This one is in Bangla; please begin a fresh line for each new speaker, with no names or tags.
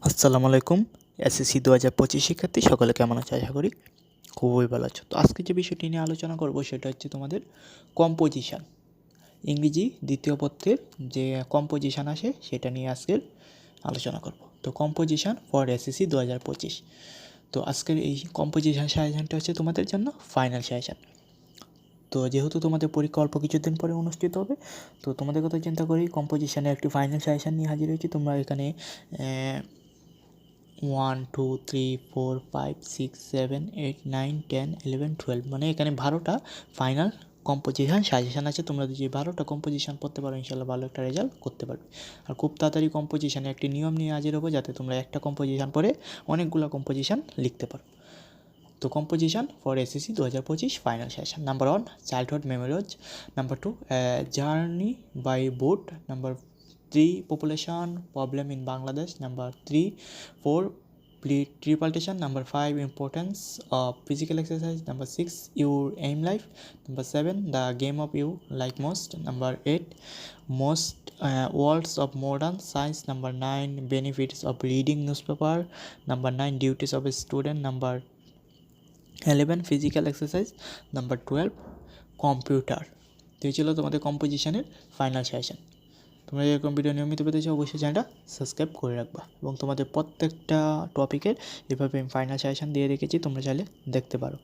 আসসালামু আলাইকুম। এসএসসি 2025 শিক্ষার্থী সকলে কেমন আছো? আশা করি খুবই ভালো আছো। তো আজকে যে বিষয়টি নিয়ে আলোচনা করব সেটা হচ্ছে তোমাদের কম্পোজিশন। ইংরেজি দ্বিতীয় পত্রের যে কম্পোজিশন আসে সেটা নিয়ে আজকের আলোচনা করব। তো কম্পোজিশন ফর এসএসসি 2025। তো আজকের এই কম্পোজিশন সাজেশনটা হচ্ছে তোমাদের জন্য ফাইনাল সাজেশন। তো যেহেতু তোমাদের পরীক্ষা অল্প কিছুদিন পরে অনুষ্ঠিত হবে, তো তোমাদের কথা চিন্তা করি কম্পোজিশনে একটি ফাইনাল সাজেশন নিয়ে হাজির হয়েছি। তোমরা এখানে 1 2 3 4 5 6 7 8 9 10 11 12 মানে এখানে 12টা ফাইনাল কম্পোজিশন সাজেশন আছে। তোমরা যদি 12টা কম্পোজিশন পড়তে পারো ইনশাল্লাহ ভালো একটা রেজাল্ট করতে পারবে। আর খুব তাড়াতাড়ি কম্পোজিশনে একটি নিয়ম নিয়ে হাজির হবো যাতে তোমরা একটা কম্পোজিশন পড়ে অনেকগুলো কম্পোজিশন লিখতে পারো। তো composition for SSC 2025 final session. Number 1 childhood memories, number 2 journey by boat, number 3 population problem in Bangladesh, number 4 tripletation, number 5 importance of physical exercise, number 6 your aim life, number 7 the game of you like most, number 8 most words of modern science, number 9 benefits of reading newspaper, number 9 duties of a student, number 11 physical exercise, number 12 computer. তো এই ছিল তোমাদের কম্পোজিশনের ফাইনাল সেশন। তোমরা এরকম ভিডিও নিয়মিত পেতে চাও অবশ্যই চ্যানেলটা সাবস্ক্রাইব করে রাখবা এবং তোমাদের প্রত্যেকটা টপিকের এভাবে আমি ফাইনাল সেশন দিয়ে রেখেছি, তোমরা চাইলে দেখতে পারো।